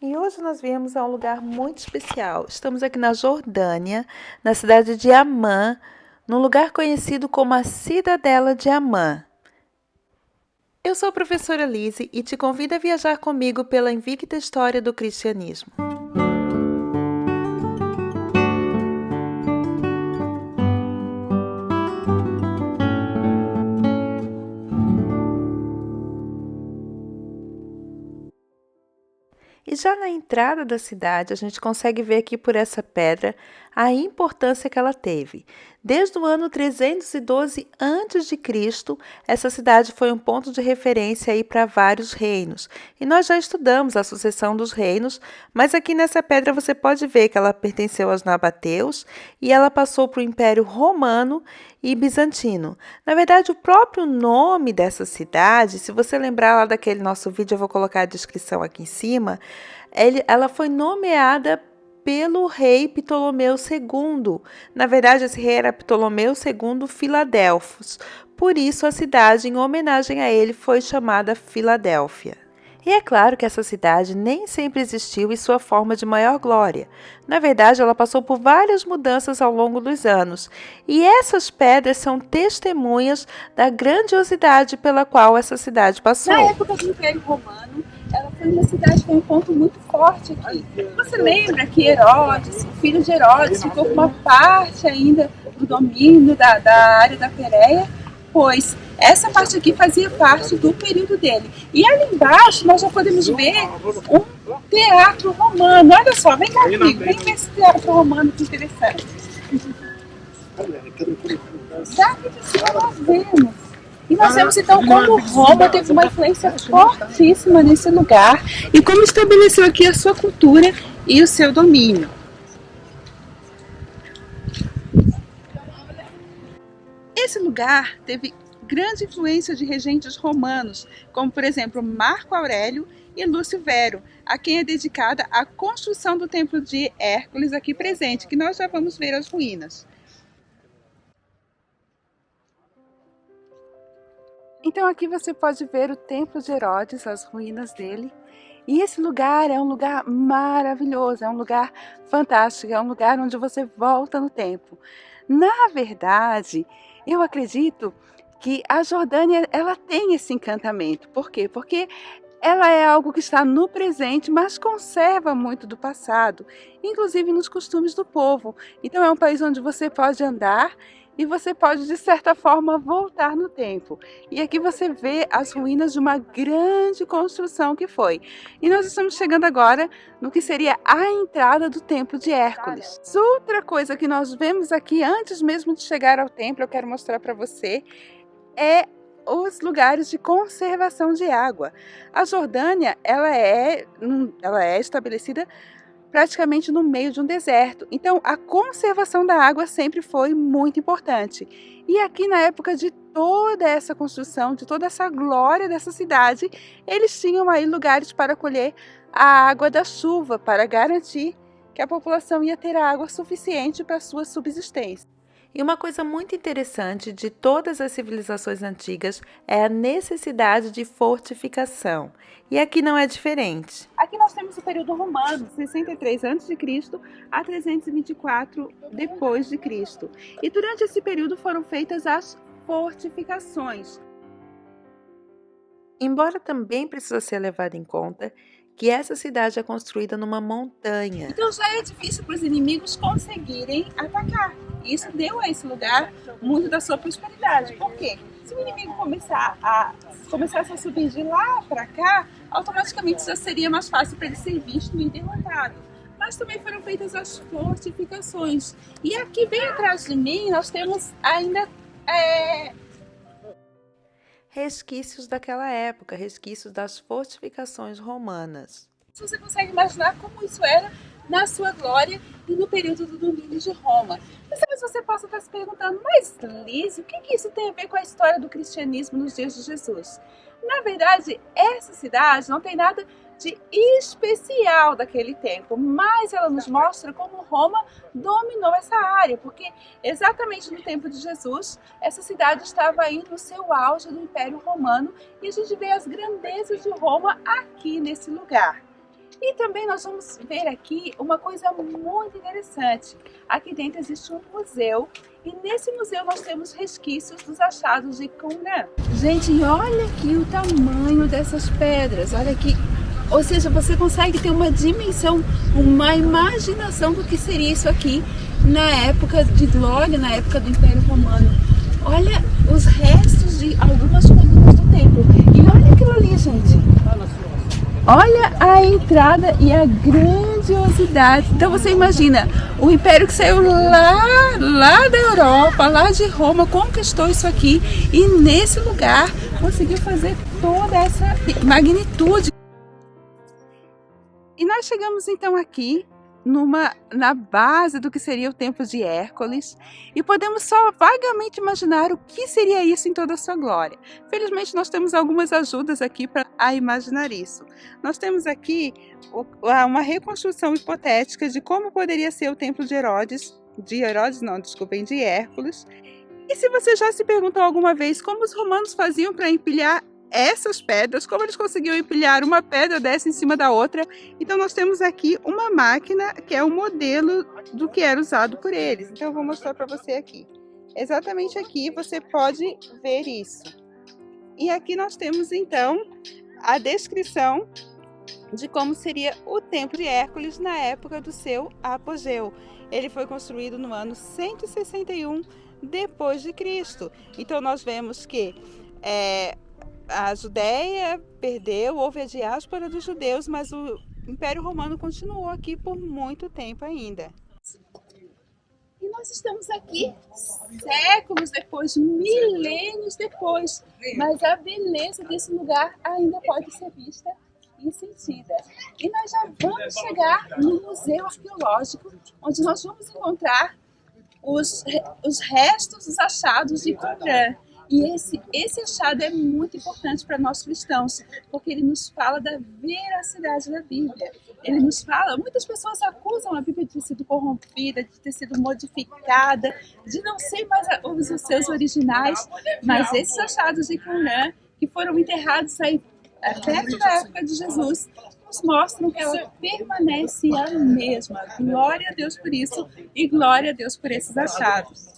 E hoje nós viemos a um lugar muito especial. Estamos aqui na Jordânia, na cidade de Amã, num lugar conhecido como a Cidadela de Amã. Eu sou a professora Lise e te convido a viajar comigo pela invicta história do cristianismo. E já na entrada da cidade, a gente consegue ver aqui por essa pedra a importância que ela teve. Desde o ano 312 a.C., essa cidade foi um ponto de referência aí para vários reinos. E nós já estudamos a sucessão dos reinos, mas aqui nessa pedra você pode ver que ela pertenceu aos nabateus e ela passou para o Império Romano e Bizantino. Na verdade, o próprio nome dessa cidade, se você lembrar lá daquele nosso vídeo, eu vou colocar a descrição aqui em cima, ela foi nomeada pelo rei Ptolomeu II. Na verdade, esse rei era Ptolomeu II Filadelfos. Por isso, a cidade, em homenagem a ele, foi chamada Filadélfia. E é claro que essa cidade nem sempre existiu em sua forma de maior glória. Na verdade, ela passou por várias mudanças ao longo dos anos, e essas pedras são testemunhas da grandiosidade pela qual essa cidade passou. Na época do Império Romano, ela foi uma cidade com um ponto muito forte aqui. Você lembra que Herodes, o filho de Herodes, ficou com uma parte ainda do domínio da área da Pérea? Pois essa parte aqui fazia parte do período dele. E ali embaixo nós já podemos ver um teatro romano. Olha só, vem cá comigo, vem ver esse teatro romano que interessante. Daqui de cima nós vemos. E nós vemos então como Roma teve uma influência fortíssima nesse lugar e como estabeleceu aqui a sua cultura e o seu domínio. Esse lugar teve grande influência de regentes romanos, como por exemplo Marco Aurélio e Lúcio Vero, a quem é dedicada a construção do templo de Hércules aqui presente, que nós já vamos ver as ruínas. Então aqui você pode ver o templo de Herodes, as ruínas dele. E esse lugar é um lugar maravilhoso, é um lugar fantástico, é um lugar onde você volta no tempo. Na verdade, eu acredito que a Jordânia ela tem esse encantamento. Por quê? Porque ela é algo que está no presente, mas conserva muito do passado, inclusive nos costumes do povo. Então é um país onde você pode andar e você pode, de certa forma, voltar no tempo. E aqui você vê as ruínas de uma grande construção que foi. E nós estamos chegando agora no que seria a entrada do Templo de Hércules. Outra coisa que nós vemos aqui, antes mesmo de chegar ao templo, eu quero mostrar para você, é os lugares de conservação de água. A Jordânia, ela é estabelecida praticamente no meio de um deserto. Então, a conservação da água sempre foi muito importante. E aqui na época de toda essa construção, de toda essa glória dessa cidade, eles tinham aí lugares para colher a água da chuva, para garantir que a população ia ter água suficiente para a sua subsistência. E uma coisa muito interessante de todas as civilizações antigas é a necessidade de fortificação. E aqui não é diferente. Aqui nós temos o período romano, 63 a.C. a 324 depois de Cristo. E durante esse período foram feitas as fortificações. Embora também precisa ser levado em conta que essa cidade é construída numa montanha. Então já é difícil para os inimigos conseguirem atacar. E isso deu a esse lugar muito da sua prosperidade. Por quê? Se o inimigo começasse a subir de lá para cá, automaticamente já seria mais fácil para ele ser visto e derrotado. Mas também foram feitas as fortificações. E aqui bem atrás de mim nós temos ainda Resquícios daquela época, resquícios das fortificações romanas. Você consegue imaginar como isso era na sua glória e no período do domínio de Roma. Mas talvez você possa estar se perguntando, mas Liz, o que isso tem a ver com a história do cristianismo nos dias de Jesus? Na verdade, essa cidade não tem nada de especial daquele tempo, mas ela nos mostra como Roma dominou essa área, porque exatamente no tempo de Jesus, essa cidade estava aí no seu auge do Império Romano e a gente vê as grandezas de Roma aqui nesse lugar. E também nós vamos ver aqui uma coisa muito interessante. Aqui dentro existe um museu e nesse museu nós temos resquícios dos achados de Qumran. Gente, olha aqui o tamanho dessas pedras, olha aqui. Ou seja, você consegue ter uma dimensão, uma imaginação do que seria isso aqui na época de glória, na época do Império Romano. Olha os restos de algumas colunas do templo. E olha aquilo ali, gente. Olha a entrada e a grandiosidade. Então você imagina, o império que saiu lá da Europa, lá de Roma, conquistou isso aqui e nesse lugar conseguiu fazer toda essa magnitude. E nós chegamos então aqui na base do que seria o Templo de Hércules e podemos só vagamente imaginar o que seria isso em toda a sua glória. Felizmente nós temos algumas ajudas aqui para imaginar isso. Nós temos aqui uma reconstrução hipotética de como poderia ser o Templo de Hércules. E se você já se perguntou alguma vez como os romanos faziam para empilhar essas pedras, como eles conseguiam empilhar uma pedra dessa em cima da outra, então nós temos aqui uma máquina que é um modelo do que era usado por eles. Então eu vou mostrar para você aqui. Exatamente aqui você pode ver isso. E aqui nós temos então a descrição de como seria o Templo de Hércules na época do seu apogeu. Ele foi construído no ano 161 depois de Cristo. Então nós vemos que a Judéia perdeu, houve a diáspora dos judeus, mas o Império Romano continuou aqui por muito tempo ainda. E nós estamos aqui séculos depois, milênios depois, mas a beleza desse lugar ainda pode ser vista e sentida. E nós já vamos chegar no Museu Arqueológico, onde nós vamos encontrar os restos, os achados de Qumran. E esse achado é muito importante para nós cristãos, porque ele nos fala da veracidade da Bíblia. Ele nos fala, muitas pessoas acusam a Bíblia de ter sido corrompida, de ter sido modificada, de não ser mais os seus originais, mas esses achados de Qumran, que foram enterrados aí perto da época de Jesus, nos mostram que ela permanece a mesma. Glória a Deus por isso e glória a Deus por esses achados.